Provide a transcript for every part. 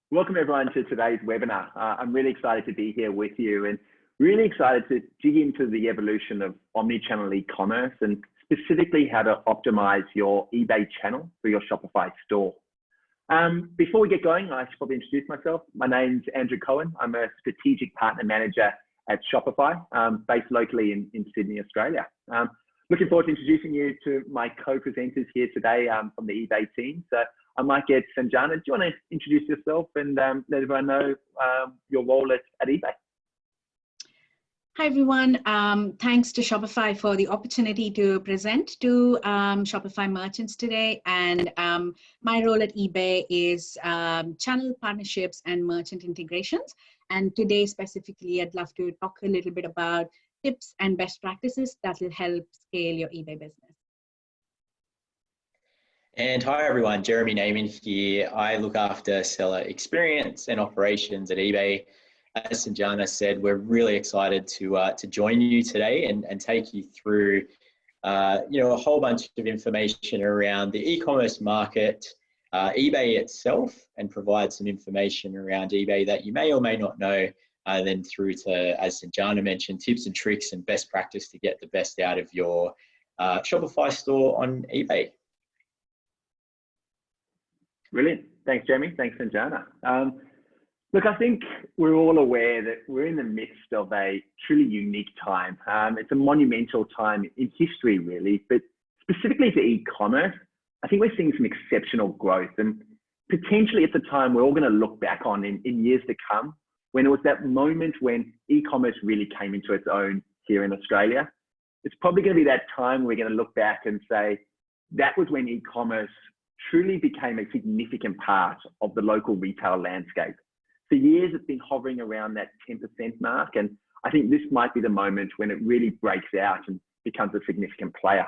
Welcome everyone to today's webinar. I'm really excited to be here with you and really excited to dig into the evolution of omni-channel e-commerce and specifically how to optimize your eBay channel for your Shopify store. Before we get going, I should probably introduce myself. My name's Andrew Cohen. I'm a strategic partner manager at Shopify, based locally in Sydney, Australia. Looking forward to introducing you to my co-presenters here today from the eBay team. So I might get Sanjana. Do you want to introduce yourself and let everyone know your role at eBay? Hi, everyone. Thanks to Shopify for the opportunity to present to Shopify merchants today. And my role at eBay is channel partnerships and merchant integrations. And today specifically, I'd love to talk a little bit about tips and best practices that will help scale your eBay business. And hi everyone, Jeremy Naiman here. I look after seller experience and operations at eBay. As Sanjana said, we're really excited to join you today and take you through a whole bunch of information around the e-commerce market, eBay itself, and provide some information around eBay that you may or may not know, then through to, as Sanjana mentioned, tips and tricks and best practice to get the best out of your Shopify store on eBay. Brilliant. Thanks, Jeremy. Thanks, Sanjana. Look, I think we're all aware that we're in the midst of a truly unique time. It's a monumental time in history, really, but specifically to e-commerce, I think we're seeing some exceptional growth, and potentially it's a time we're all going to look back on in years to come, when it was that moment when e-commerce really came into its own here in Australia. It's probably going to be that time we're going to look back and say, that was when e-commerce truly became a significant part of the local retail landscape. For years, it's been hovering around that 10% mark, and I think this might be the moment when it really breaks out and becomes a significant player.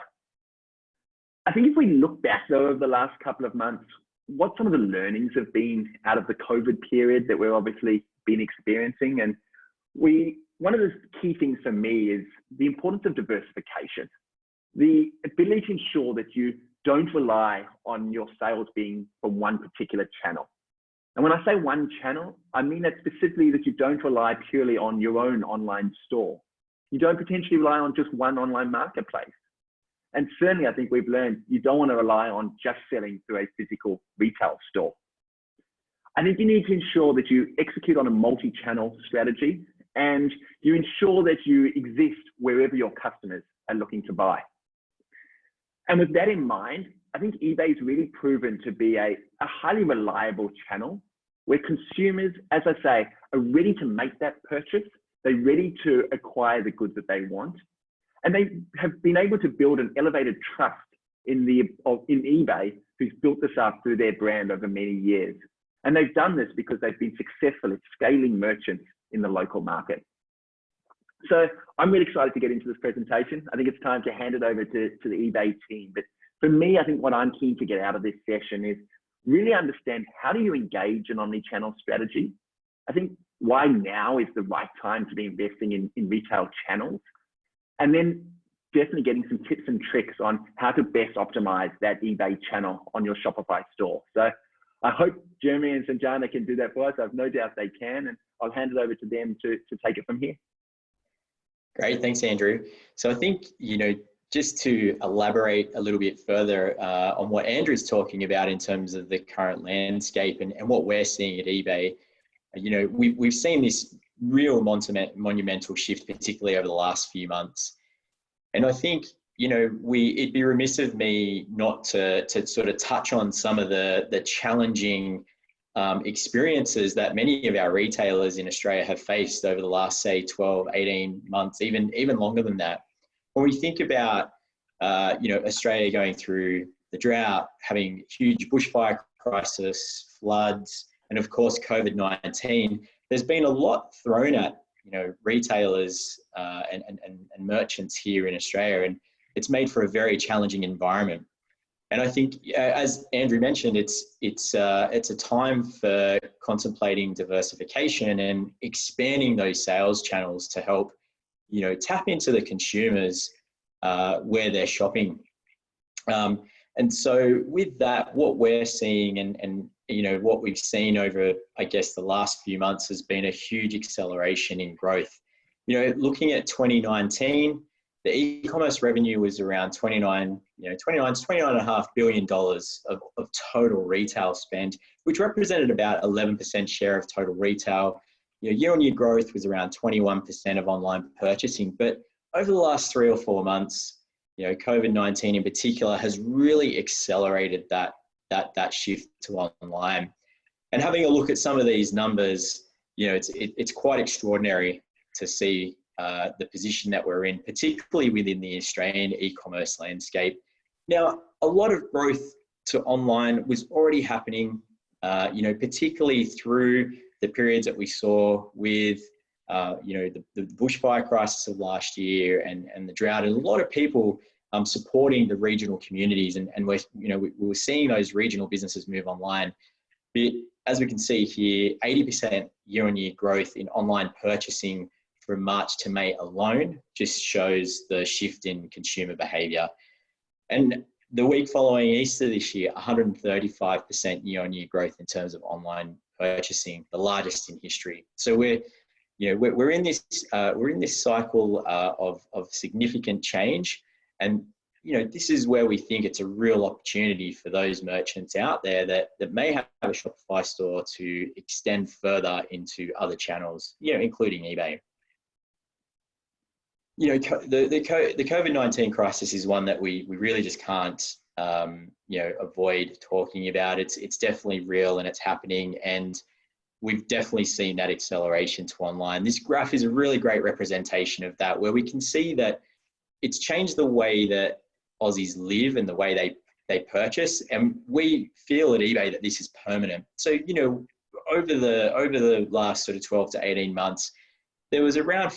I think if we look back though over the last couple of months, what some of the learnings have been out of the COVID period that we've obviously been experiencing, and one of the key things for me is the importance of diversification. The ability to ensure that you don't rely on your sales being from one particular channel. And when I say one channel, I mean that specifically that you don't rely purely on your own online store. You don't potentially rely on just one online marketplace. And certainly I think we've learned you don't want to rely on just selling through a physical retail store. I think you need to ensure that you execute on a multi-channel strategy and you ensure that you exist wherever your customers are looking to buy. And with that in mind, I think eBay's really proven to be a highly reliable channel where consumers, as I say, are ready to make that purchase. They're ready to acquire the goods that they want. And they have been able to build an elevated trust in eBay, who's built this up through their brand over many years. And they've done this because they've been successful at scaling merchants in the local market. So I'm really excited to get into this presentation. I think it's time to hand it over to the eBay team. But for me, I think what I'm keen to get out of this session is really understand how do you engage an omni-channel strategy? I think why now is the right time to be investing in retail channels. And then definitely getting some tips and tricks on how to best optimize that eBay channel on your Shopify store. So I hope Jeremy and Sanjana can do that for us. I have no doubt they can, and I'll hand it over to them to take it from here. Great, thanks, Andrew. So I think, just to elaborate a little bit further on what Andrew's talking about in terms of the current landscape and what we're seeing at eBay, we've seen this real monumental shift, particularly over the last few months. And I think, it'd be remiss of me not to sort of touch on some of the challenging experiences that many of our retailers in Australia have faced over the last, say, 12, 18 months, even longer than that. When we think about, Australia going through the drought, having huge bushfire crisis, floods, and of course, COVID-19, there's been a lot thrown at, retailers and merchants here in Australia, and it's made for a very challenging environment. And I think, as Andrew mentioned, it's a time for contemplating diversification and expanding those sales channels to help, tap into the consumers where they're shopping. And so with that, what we're seeing and you know, what we've seen over, I guess, the last few months has been a huge acceleration in growth. You know, looking at 2019, the e-commerce revenue was around $29.5 billion of total retail spend, which represented about 11% share of total retail. You know, year-on-year growth was around 21% of online purchasing. But over the last 3 or 4 months, you know, COVID-19 in particular has really accelerated that shift to online. And having a look at some of these numbers, you know, it's quite extraordinary to see the position that we're in, particularly within the Australian e-commerce landscape. Now, a lot of growth to online was already happening, you know, particularly through the periods that we saw with, you know, the bushfire crisis of last year and the drought, and a lot of people supporting the regional communities, and we're, you know, we were seeing those regional businesses move online. But as we can see here, 80% year-on-year growth in online purchasing from March to May alone just shows the shift in consumer behavior. And the week following Easter this year, 135% year-on-year growth in terms of online purchasing, the largest in history. So we're in this cycle of significant change, and you know, this is where we think it's a real opportunity for those merchants out there that may have a Shopify store to extend further into other channels, you know, including eBay. You know, the COVID-19 crisis is one that we really just can't, you know, avoid talking about. It's definitely real and it's happening, and we've definitely seen that acceleration to online. This graph is a really great representation of that, where we can see that it's changed the way that Aussies live and the way they purchase, and we feel at eBay that this is permanent. So, you know, over the last sort of 12 to 18 months, there was around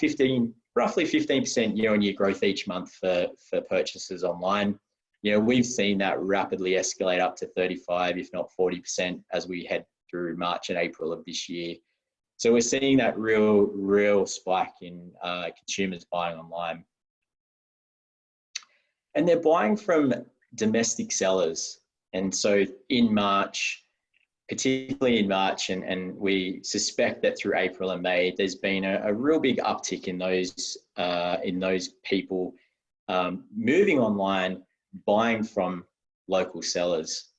roughly 15% year-on-year growth each month for purchases online. You know, we've seen that rapidly escalate up to 35, if not 40%, as we head through March and April of this year. So we're seeing that real spike in consumers buying online. And they're buying from domestic sellers. And so in March, particularly in March, and we suspect that through April and May, there's been a real big uptick in those people moving online, buying from local sellers.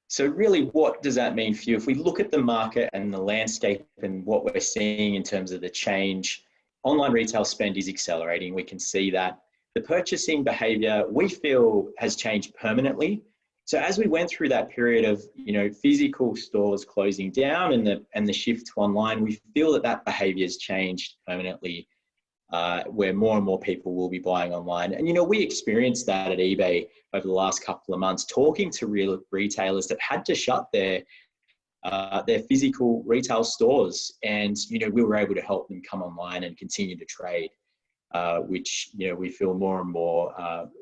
So really, what does that mean for you? If we look at the market and the landscape and what we're seeing in terms of the change, online retail spend is accelerating. We can see that. The purchasing behavior, we feel, has changed permanently. So as we went through that period of, you know, physical stores closing down and the shift to online, we feel that behavior has changed permanently, where more and more people will be buying online. And, you know, we experienced that at eBay over the last couple of months, talking to real retailers that had to shut their physical retail stores. And, you know, we were able to help them come online and continue to trade, which, you know, we feel more and more,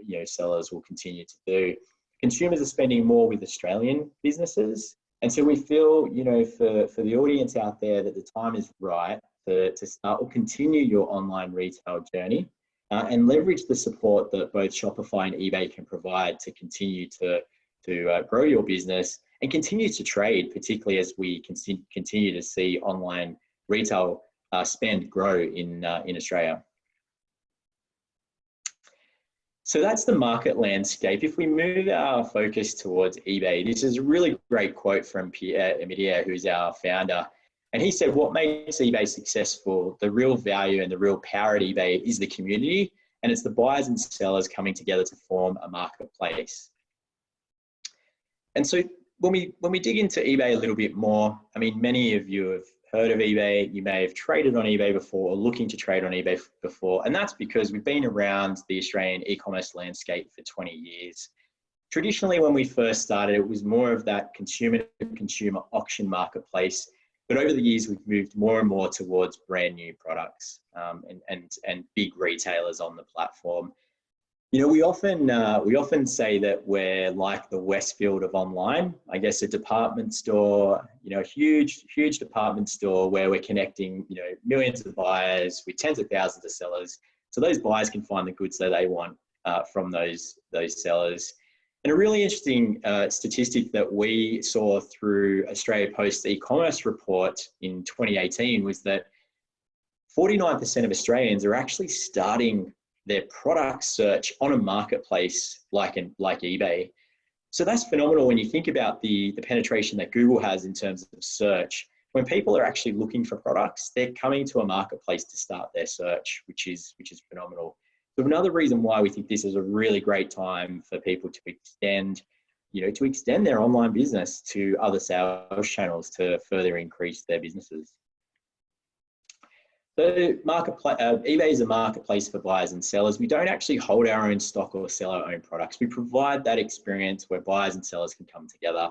you know, sellers will continue to do. Consumers are spending more with Australian businesses. And so we feel, you know, for the audience out there, that the time is right to start or continue your online retail journey and leverage the support that both Shopify and eBay can provide to continue to grow your business and continue to trade, particularly as we continue to see online retail spend grow in Australia. So that's the market landscape. If we move our focus towards eBay, this is a really great quote from Pierre Emidier, who's our founder. And he said, what makes eBay successful, the real value and the real power at eBay is the community, and it's the buyers and sellers coming together to form a marketplace. And so when we dig into eBay a little bit more, I mean, many of you have heard of eBay, you may have traded on eBay before or looking to trade on eBay before, and that's because we've been around the Australian e-commerce landscape for 20 years. Traditionally, when we first started, it was more of that consumer-to-consumer auction marketplace, but over the years, we've moved more and more towards brand new products and big retailers on the platform. You know, we often say that we're like the Westfield of online. I guess a department store, you know, a huge department store where we're connecting, you know, millions of buyers with tens of thousands of sellers, so those buyers can find the goods that they want from those sellers. And a really interesting statistic that we saw through Australia Post's e-commerce report in 2018 was that 49% of Australians are actually starting their product search on a marketplace like eBay. So that's phenomenal when you think about the penetration that Google has in terms of search. When people are actually looking for products, they're coming to a marketplace to start their search, which is phenomenal. So another reason why we think this is a really great time for people to extend their online business to other sales channels to further increase their businesses. So eBay is a marketplace for buyers and sellers. We don't actually hold our own stock or sell our own products. We provide that experience where buyers and sellers can come together.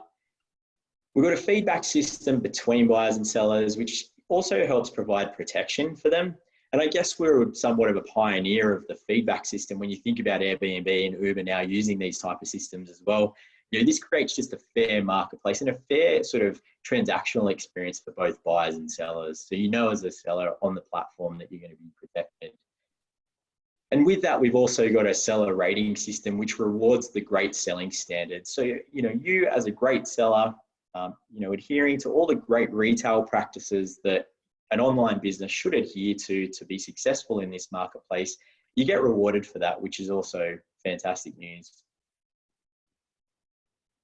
We've got a feedback system between buyers and sellers, which also helps provide protection for them. And I guess we're somewhat of a pioneer of the feedback system when you think about Airbnb and Uber now using these type of systems as well. This creates just a fair marketplace and a fair sort of transactional experience for both buyers and sellers. So as a seller on the platform that you're going to be protected. And with that, we've also got a seller rating system which rewards the great selling standards. So you as a great seller, adhering to all the great retail practices that an online business should adhere to be successful in this marketplace, you get rewarded for that, which is also fantastic news.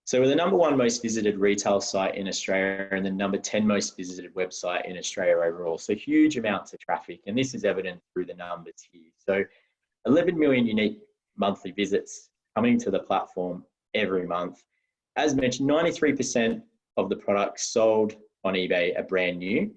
So we're the #1 most visited retail site in Australia and the #10 most visited website in Australia overall. So huge amounts of traffic, and this is evident through the numbers here. So 11 million unique monthly visits coming to the platform every month. As mentioned, 93% of the products sold on eBay are brand new.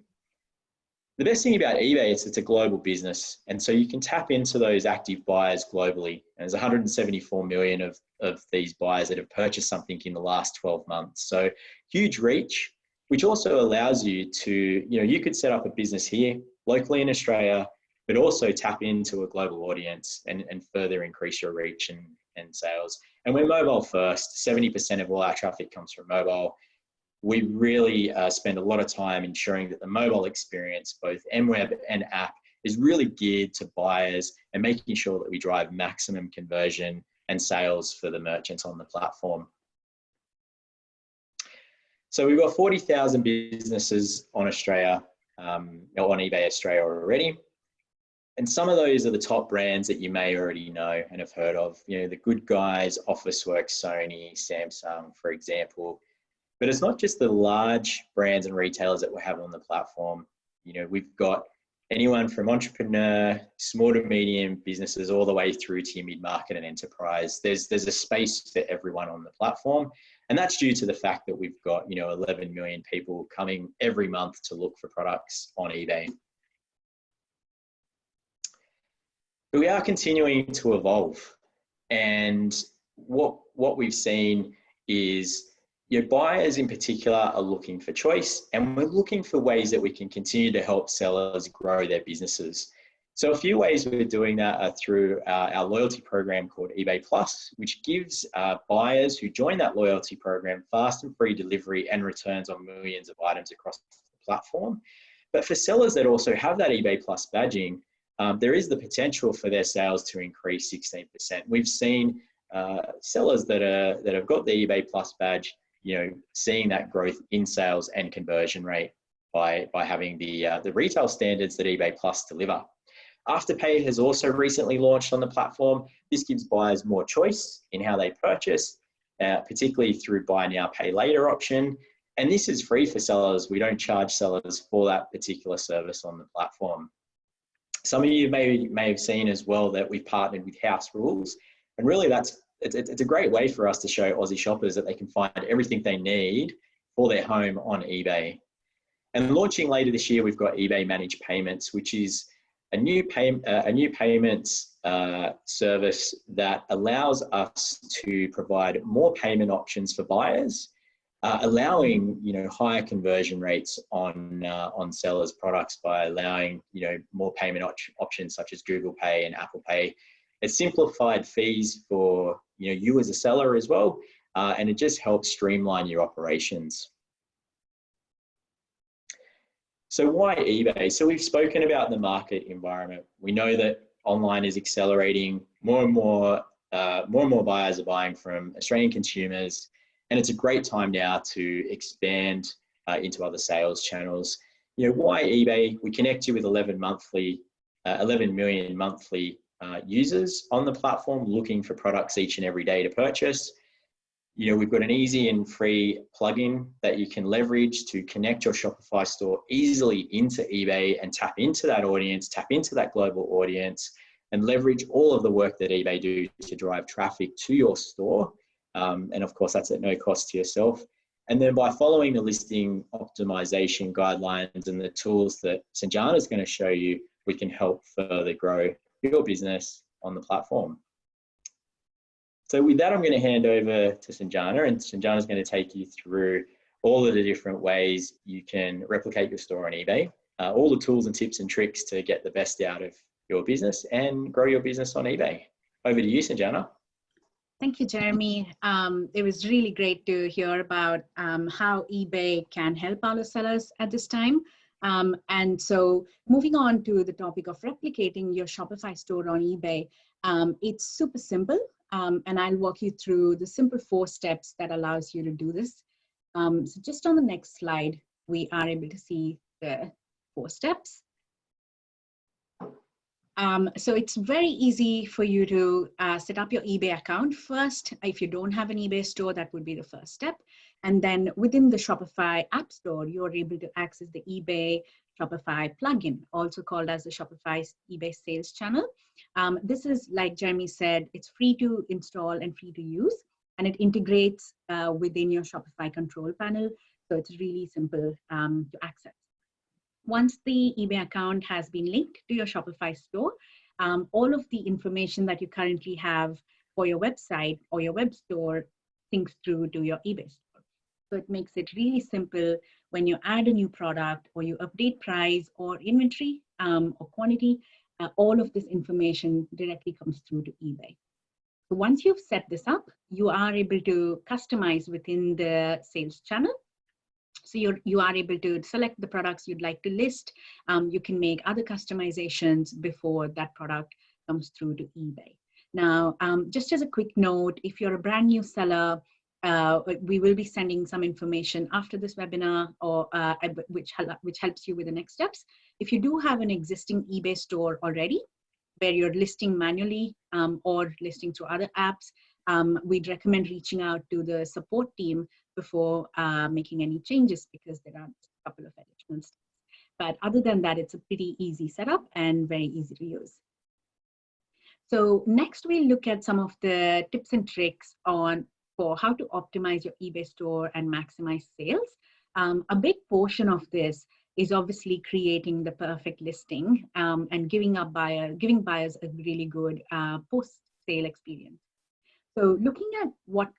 The best thing about eBay is it's a global business, and so you can tap into those active buyers globally. And there's 174 million of these buyers that have purchased something in the last 12 months. So huge reach, which also allows you to, you could set up a business here locally in Australia, but also tap into a global audience and further increase your reach and sales. And we're mobile first. 70% of all our traffic comes from mobile. We really spend a lot of time ensuring that the mobile experience, both mWeb and app, is really geared to buyers and making sure that we drive maximum conversion and sales for the merchants on the platform. So we've got 40,000 businesses on Australia, on eBay Australia already. And some of those are the top brands that you may already know and have heard of. The Good Guys, Officeworks, Sony, Samsung, for example. But it's not just the large brands and retailers that we have on the platform. We've got anyone from entrepreneur, small to medium businesses, all the way through to your mid-market and enterprise. There's a space for everyone on the platform. And that's due to the fact that we've got, 11 million people coming every month to look for products on eBay. But we are continuing to evolve. And what we've seen is buyers in particular are looking for choice, and we're looking for ways that we can continue to help sellers grow their businesses. So a few ways we're doing that are through our loyalty program called eBay Plus, which gives buyers who join that loyalty program fast and free delivery and returns on millions of items across the platform. But for sellers that also have that eBay Plus badging, there is the potential for their sales to increase 16%. We've seen sellers that have got the eBay Plus badge, seeing that growth in sales and conversion rate by having the retail standards that eBay Plus deliver. Afterpay has also recently launched on the platform. This gives buyers more choice in how they purchase, particularly through buy now, pay later option. And this is free for sellers. We don't charge sellers for that particular service on the platform. Some of you may have seen as well that we've partnered with House Rules, and really it's a great way for us to show Aussie shoppers that they can find everything they need for their home on eBay. And launching later this year, we've got eBay Managed Payments, which is a new payments service that allows us to provide more payment options for buyers, allowing higher conversion rates on sellers' products by allowing more payment options such as Google Pay and Apple Pay. It's simplified fees for you as a seller as well, and it just helps streamline your operations. So why eBay? So we've spoken about the market environment. We know that online is accelerating. More and more more and more buyers are buying from Australian consumers, and it's a great time now to expand into other sales channels. You know, why eBay? We connect you with 11 million monthly users on the platform looking for products each and every day to purchase. You know, we've got an easy and free plugin that you can leverage to connect your Shopify store easily into eBay and tap into that audience, tap into that global audience, and leverage all of the work that eBay do to drive traffic to your store. And of course, that's at no cost to yourself. And then by following the listing optimization guidelines and the tools that Sanjana is going to show you, we can help further grow your business on the platform. So with that, I'm going to hand over to Sanjana, and Sanjana is going to take you through all of the different ways you can replicate your store on eBay, all the tools and tips and tricks to get the best out of your business and grow your business on eBay. Over to you, Sanjana. Thank you, Jeremy. It was really great to hear about how eBay can help our sellers at this time. And so moving on to the topic of replicating your Shopify store on eBay, it's super simple. And I'll walk you through the simple 4 steps that allows you to do this. So just on the next slide, we are able to see the 4 steps. So it's very easy for you to set up your eBay account first. If you don't have an eBay store, that would be the first step. And then within the Shopify App Store, you're able to access the eBay Shopify plugin, also called as the Shopify eBay sales channel. This is, like Jeremy said, it's free to install and free to use, and it integrates within your Shopify control panel. So it's really simple to access. Once the eBay account has been linked to your Shopify store, all of the information that you currently have for your website or your web store syncs through to your eBay store. So it makes it really simple when you add a new product or you update price or inventory or quantity, all of this information directly comes through to eBay. So once you've set this up, you are able to customize within the sales channel. So you are able to select the products you'd like to list. You can make other customizations before that product comes through to eBay. Now, just as a quick note, if you're a brand new seller, we will be sending some information after this webinar, or which helps you with the next steps. If you do have an existing eBay store already, where you're listing manually or listing through other apps, we'd recommend reaching out to the support team before making any changes, because there are a couple of additional steps. But other than that, it's a pretty easy setup and very easy to use. So next we'll look at some of the tips and tricks for how to optimize your eBay store and maximize sales. A big portion of this is obviously creating the perfect listing and giving buyers a really good post-sale experience. So looking at what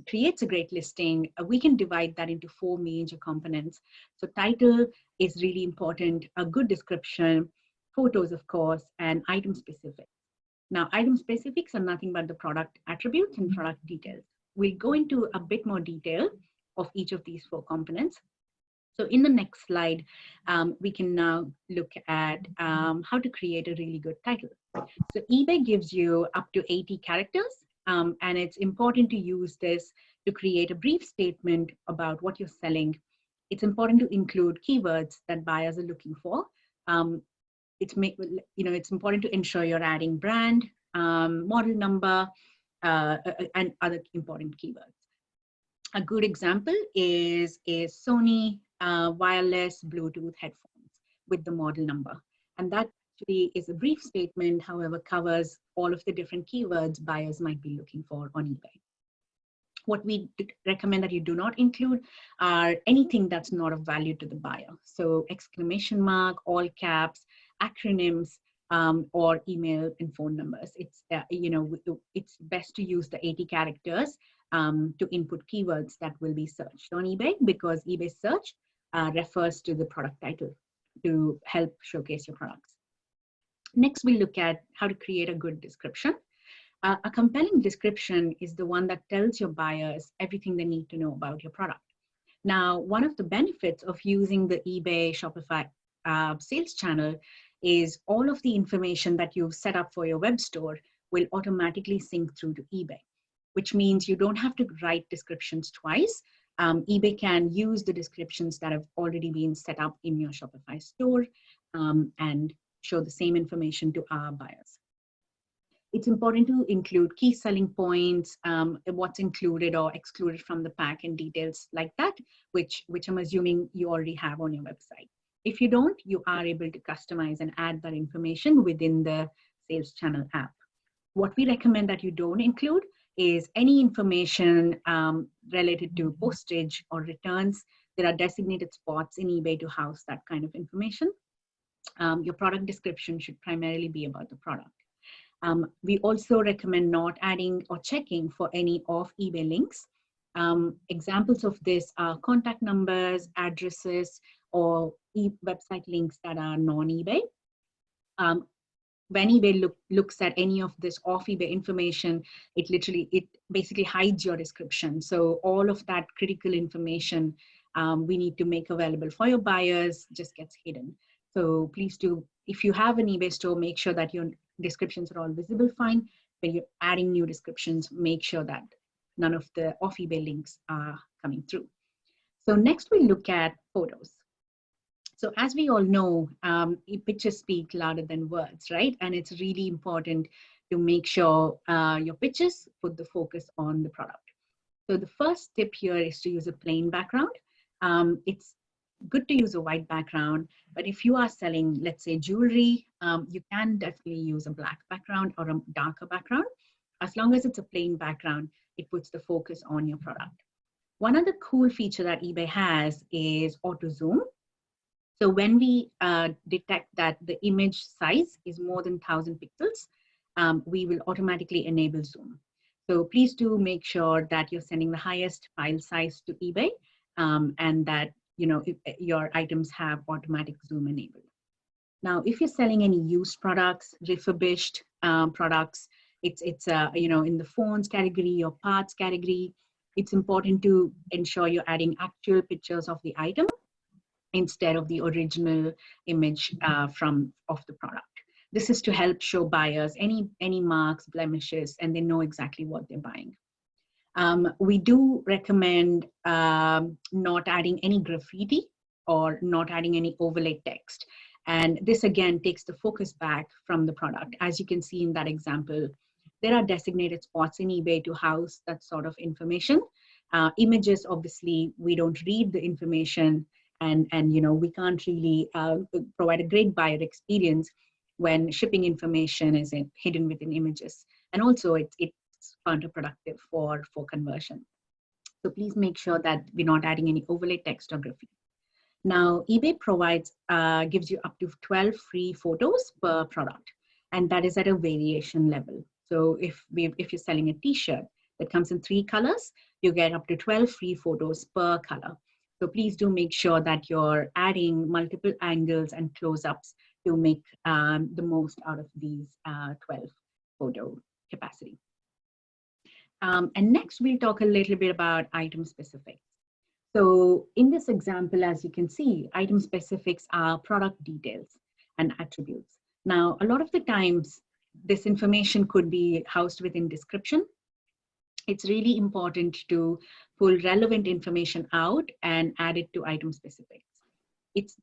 creates a great listing, we can divide that into 4 major components. So title is really important, a good description, photos, of course, and item specific. Now, item specifics are nothing but the product attributes and product details. We'll go into a bit more detail of each of these 4 components. So in the next slide, we can now look at how to create a really good title. So eBay gives you up to 80 characters, and it's important to use this to create a brief statement about what you're selling. It's important to include keywords that buyers are looking for. It's important to ensure you're adding brand, model number, and other important keywords. A good example is a Sony wireless Bluetooth headphones with the model number. And that actually is a brief statement, however, covers all of the different keywords buyers might be looking for on eBay. What we recommend that you do not include are anything that's not of value to the buyer. So exclamation mark, all caps, acronyms, or email and phone numbers. It's best to use the 80 characters to input keywords that will be searched on eBay, because eBay search refers to the product title to help showcase your products. Next, we look at how to create a good description. A compelling description is the one that tells your buyers everything they need to know about your product. Now, one of the benefits of using the eBay Shopify sales channel is all of the information that you've set up for your web store will automatically sync through to eBay, which means you don't have to write descriptions twice. eBay can use the descriptions that have already been set up in your Shopify store and show the same information to our buyers. It's important to include key selling points, what's included or excluded from the pack, and details like that, which I'm assuming you already have on your website. If you don't, you are able to customize and add that information within the Sales Channel app. What we recommend that you don't include is any information related to postage or returns. There are designated spots in eBay to house that kind of information. Your product description should primarily be about the product. We also recommend not adding or checking for any off eBay links. Examples of this are contact numbers, addresses, or website links that are non-eBay. When eBay looks at any of this off eBay information, it basically hides your description. So all of that critical information we need to make available for your buyers just gets hidden. So please do, if you have an eBay store, make sure that your descriptions are all visible fine. When you're adding new descriptions, make sure that none of the off eBay links are coming through. So next we look at photos. So as we all know, pictures speak louder than words, right? And it's really important to make sure your pictures put the focus on the product. So the first tip here is to use a plain background. It's good to use a white background, but if you are selling, let's say, jewelry, you can definitely use a black background or a darker background. As long as it's a plain background, it puts the focus on your product. One other cool feature that eBay has is auto zoom. So when we detect that the image size is more than 1,000 pixels, we will automatically enable zoom. So please do make sure that you're sending the highest file size to eBay and that your items have automatic zoom enabled. Now, if you're selling any used products, refurbished products, it's in the phones category or parts category, it's important to ensure you're adding actual pictures of the item instead of the original image of the product. This is to help show buyers any marks, blemishes, and they know exactly what they're buying. We do recommend not adding any graffiti or not adding any overlay text. And this again takes the focus back from the product. As you can see in that example, there are designated spots in eBay to house that sort of information. Images, obviously, we don't read the information, and we can't really provide a great buyer experience when shipping information is hidden within images. And also it's counterproductive for conversion. So please make sure that we're not adding any overlay text or graffiti. Now, eBay gives you up to 12 free photos per product, and that is at a variation level. So if you're selling a t-shirt that comes in 3 colors, you get up to 12 free photos per color. So please do make sure that you're adding multiple angles and close-ups to make the most out of these 12 photo capacity. And next, we'll talk a little bit about item specifics. So in this example, as you can see, item specifics are product details and attributes. Now, a lot of the times, this information could be housed within description. It's really important to pull relevant information out and add it to item specifics.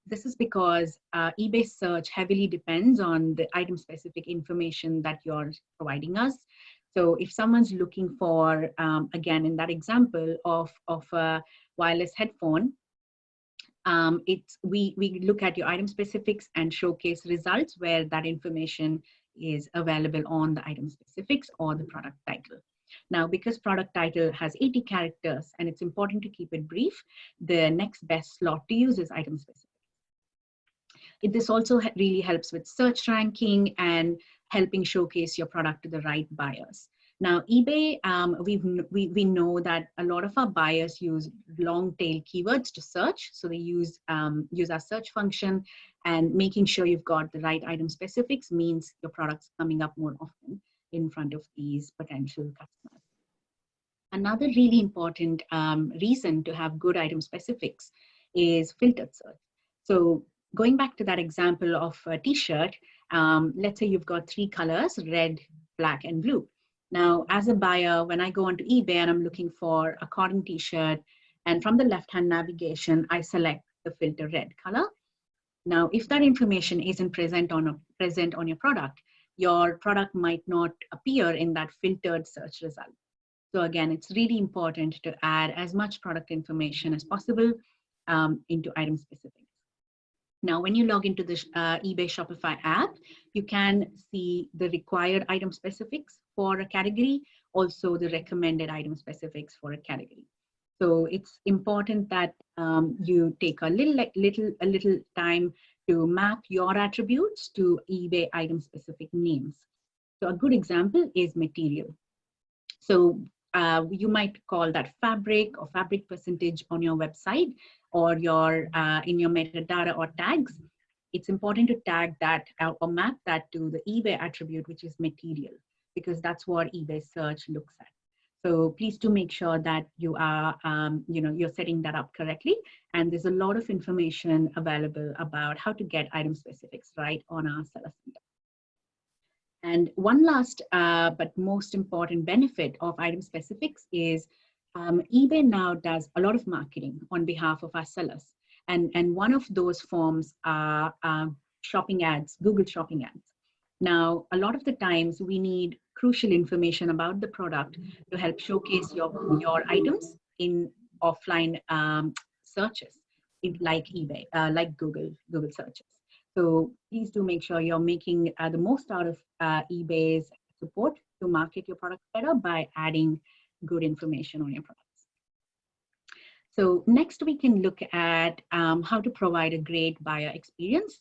This is because eBay search heavily depends on the item specific information that you're providing us. So if someone's looking for, again, in that example of a wireless headphone, we look at your item specifics and showcase results where that information is available on the item specifics or the product title. Now, because product title has 80 characters and it's important to keep it brief, the next best slot to use is item specific. This also really helps with search ranking and helping showcase your product to the right buyers. Now, eBay, we know that a lot of our buyers use long tail keywords to search. So they use our search function, and making sure you've got the right item specifics means your product's coming up more often in front of these potential customers. Another really important reason to have good item specifics is filtered search. So going back to that example of a t-shirt, let's say you've got 3 colors, red, black, and blue. Now, as a buyer, when I go onto eBay and I'm looking for a cotton t-shirt, and from the left-hand navigation, I select the filter red color. Now, if that information isn't present on your product might not appear in that filtered search result. So again, it's really important to add as much product information as possible into item specifics. Now, when you log into the eBay Shopify app, you can see the required item specifics for a category, also the recommended item specifics for a category. So it's important that you take a little time to map your attributes to eBay item specific names. So a good example is material. So you might call that fabric or fabric percentage on your website, or your in your metadata or tags. It's important to tag that or map that to the eBay attribute, which is material, because that's what eBay search looks at. So please do make sure that you are, you're setting that up correctly. And there's a lot of information available about how to get item specifics right on our Seller Center. And one last but most important benefit of item specifics is eBay now does a lot of marketing on behalf of our sellers. And one of those forms are shopping ads, Google shopping ads. Now, a lot of the times we need crucial information about the product to help showcase your items in offline searches, like eBay, like Google searches. So please do make sure you're making the most out of eBay's support to market your product better by adding good information on your products. So next we can look at how to provide a great buyer experience.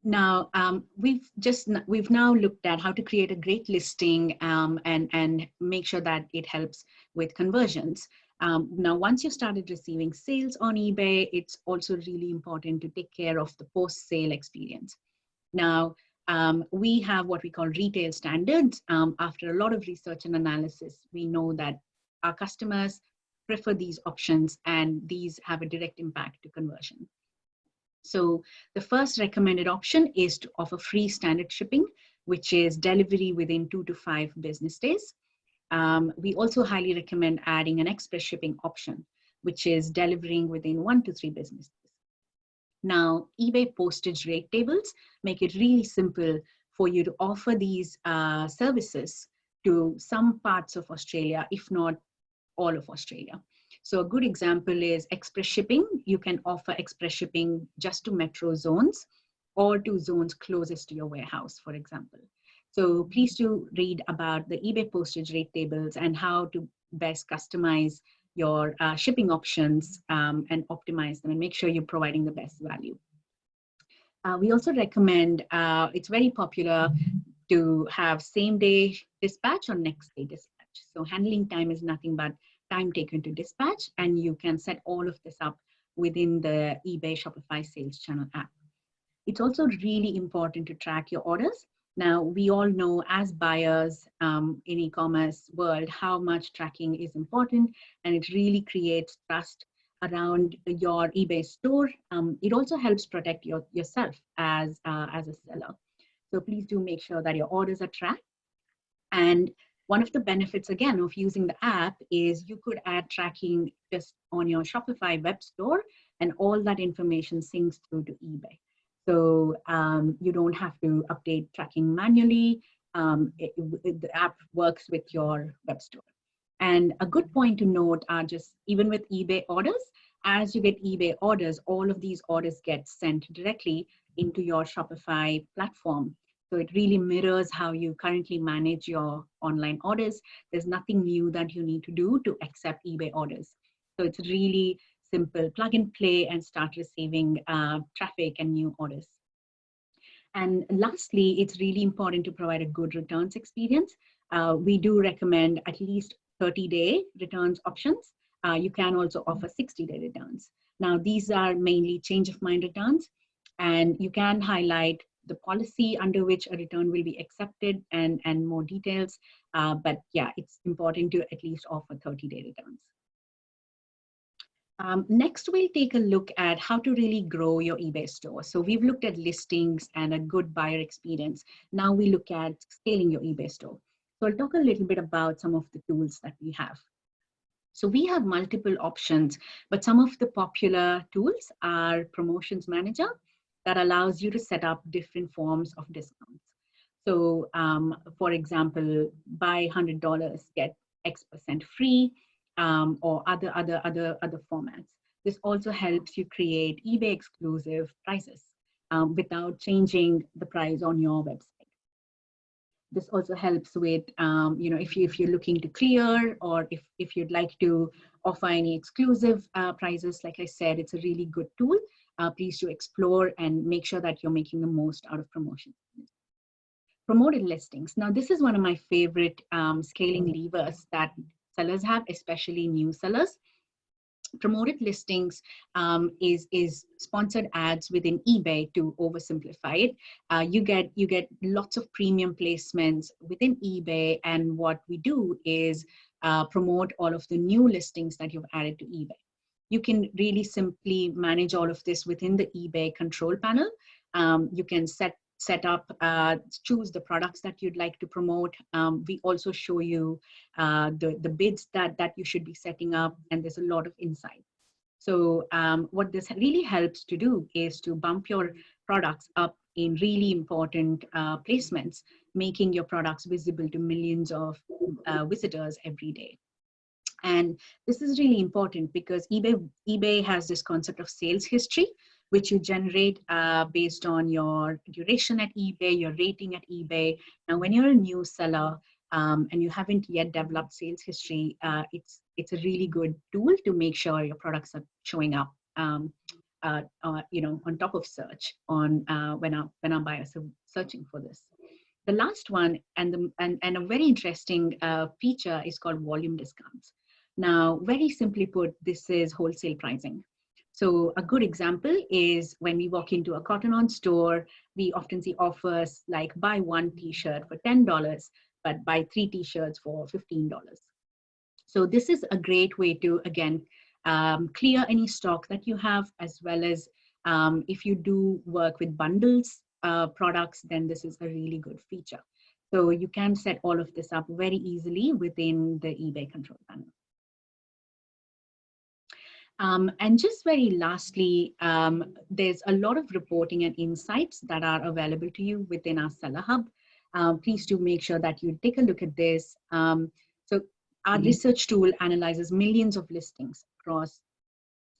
Now, we've now looked at how to create a great listing and make sure that it helps with conversions. Now, once you started receiving sales on eBay, it's also really important to take care of the post-sale experience. Now, we have what we call retail standards. After a lot of research and analysis, we know that our customers prefer these options, and these have a direct impact to conversion. So the first recommended option is to offer free standard shipping, which is delivery within 2 to 5 business days. We also highly recommend adding an express shipping option, which is delivering within 1 to 3 business days. Now, eBay postage rate tables make it really simple for you to offer these services to some parts of Australia, if not all of Australia. So a good example is express shipping. You can offer express shipping just to metro zones or to zones closest to your warehouse, for example. So please do read about the eBay postage rate tables and how to best customize your shipping options and optimize them and make sure you're providing the best value. We also recommend, it's very popular to have same day dispatch or next day dispatch. So handling time is nothing but time taken to dispatch, and you can set all of this up within the eBay Shopify Sales Channel app. It's also really important to track your orders. Now, we all know as buyers in e-commerce world how much tracking is important, and it really creates trust around your eBay store. It also helps protect yourself as a seller. So please do make sure that your orders are tracked. And one of the benefits, again, of using the app is you could add tracking just on your Shopify web store, and all that information syncs through to eBay. So you don't have to update tracking manually. The app works with your web store. And a good point to note are just, even with eBay orders, as you get eBay orders, all of these orders get sent directly into your Shopify platform. So it really mirrors how you currently manage your online orders. There's nothing new that you need to do to accept eBay orders. So it's really simple, plug and play and start receiving traffic and new orders. And lastly, it's really important to provide a good returns experience. We do recommend at least 30-day returns options. You can also offer 60-day returns. Now, these are mainly change of mind returns, and you can highlight the policy under which a return will be accepted and more details. But yeah, it's important to at least offer 30-day returns. Next, we'll take a look at how to really grow your eBay store. So we've looked at listings and a good buyer experience. Now we look at scaling your eBay store. So I'll talk a little bit about some of the tools that we have. So we have multiple options, but some of the popular tools are Promotions Manager that allows you to set up different forms of discounts. So for example, buy $100, get X% free, or other formats. This also helps you create eBay exclusive prices without changing the price on your website. This also helps with, if you're looking to clear, or if you'd like to offer any exclusive prices, like I said, it's a really good tool. Please do explore and make sure that you're making the most out of promotions. Promoted listings. Now, this is one of my favorite scaling levers that sellers have, especially new sellers. Promoted listings is sponsored ads within eBay. To oversimplify it, you get lots of premium placements within eBay, and what we do is promote all of the new listings that you've added to eBay. You can really simply manage all of this within the eBay control panel. You can set up, choose the products that you'd like to promote. We also show you the bids that you should be setting up, and there's a lot of insight. So what this really helps to do is to bump your products up in really important placements, making your products visible to millions of visitors every day. And this is really important because eBay has this concept of sales history, which you generate based on your duration at eBay, your rating at eBay. Now, when you're a new seller and you haven't yet developed sales history, it's a really good tool to make sure your products are showing up, on top of search when our buyers are searching for this. The last one and a very interesting feature is called volume discounts. Now, very simply put, this is wholesale pricing. So a good example is when we walk into a Cotton On store, we often see offers like buy one t-shirt for $10, but buy 3 t-shirts for $15. So this is a great way to, again, clear any stock that you have, as well as if you do work with bundles products, then this is a really good feature. So you can set all of this up very easily within the eBay control panel. And just very lastly, there's a lot of reporting and insights that are available to you within our Seller Hub. Please do make sure that you take a look at this. So our research tool analyzes millions of listings across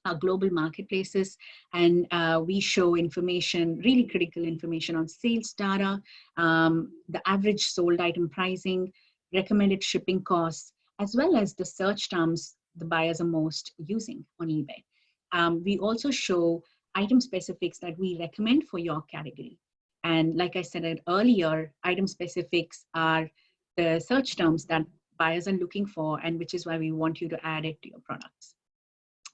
our global marketplaces, and we show information, really critical information on sales data, the average sold item pricing, recommended shipping costs, as well as the search terms the buyers are most using on eBay. We also show item specifics that we recommend for your category. And like I said earlier, item specifics are the search terms that buyers are looking for, and which is why we want you to add it to your products.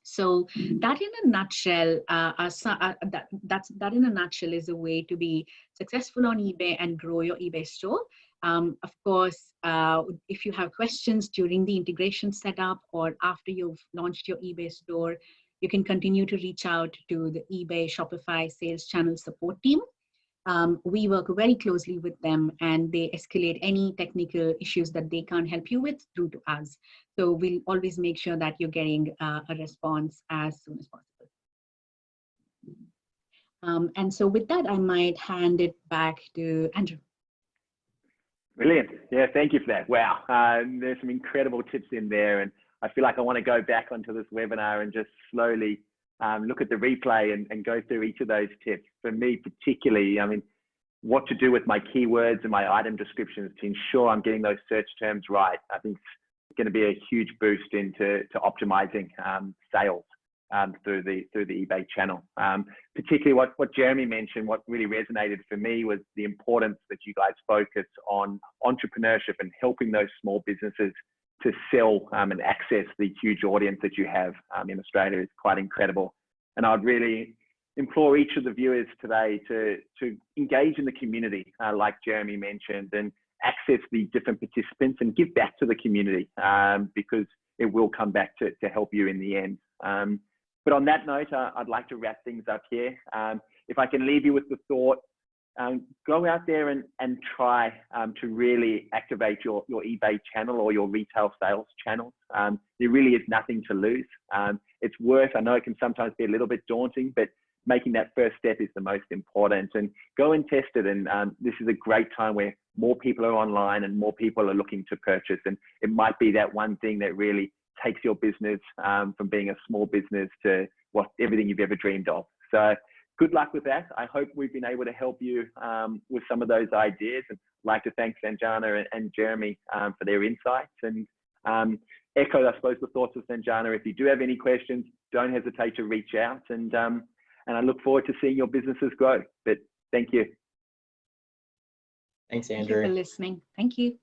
So that in a nutshell, that in a nutshell is a way to be successful on eBay and grow your eBay store. Of course, if you have questions during the integration setup or after you've launched your eBay store, you can continue to reach out to the eBay Shopify sales channel support team. We work very closely with them, and they escalate any technical issues that they can't help you with through to us. So we'll always make sure that you're getting a response as soon as possible. And so with that, I might hand it back to Andrew. Brilliant. Yeah, thank you for that. Wow. There's some incredible tips in there, and I feel like I want to go back onto this webinar and just slowly look at the replay and go through each of those tips. For me particularly, I mean, what to do with my keywords and my item descriptions to ensure I'm getting those search terms right. I think it's going to be a huge boost into optimizing sales through the eBay channel. Particularly what Jeremy mentioned, what really resonated for me was the importance that you guys focus on entrepreneurship and helping those small businesses to sell and access the huge audience that you have in Australia is quite incredible. And I'd really implore each of the viewers today to engage in the community, like Jeremy mentioned, and access the different participants and give back to the community, because it will come back to help you in the end. But on that note, I'd like to wrap things up here. If I can leave you with the thought, go out there and try to really activate your eBay channel or your retail sales channels. There really is nothing to lose. It's worth, I know it can sometimes be a little bit daunting, but making that first step is the most important. And go and test it. And this is a great time where more people are online and more people are looking to purchase. And it might be that one thing that really takes your business from being a small business to everything you've ever dreamed of. So good luck with that. I hope we've been able to help you with some of those ideas. And I'd like to thank Sanjana and Jeremy for their insights, and echo, I suppose, the thoughts of Sanjana. If you do have any questions, don't hesitate to reach out, and I look forward to seeing your businesses grow. But thank you. Thanks, Thank Andrew. you for listening. Thank you.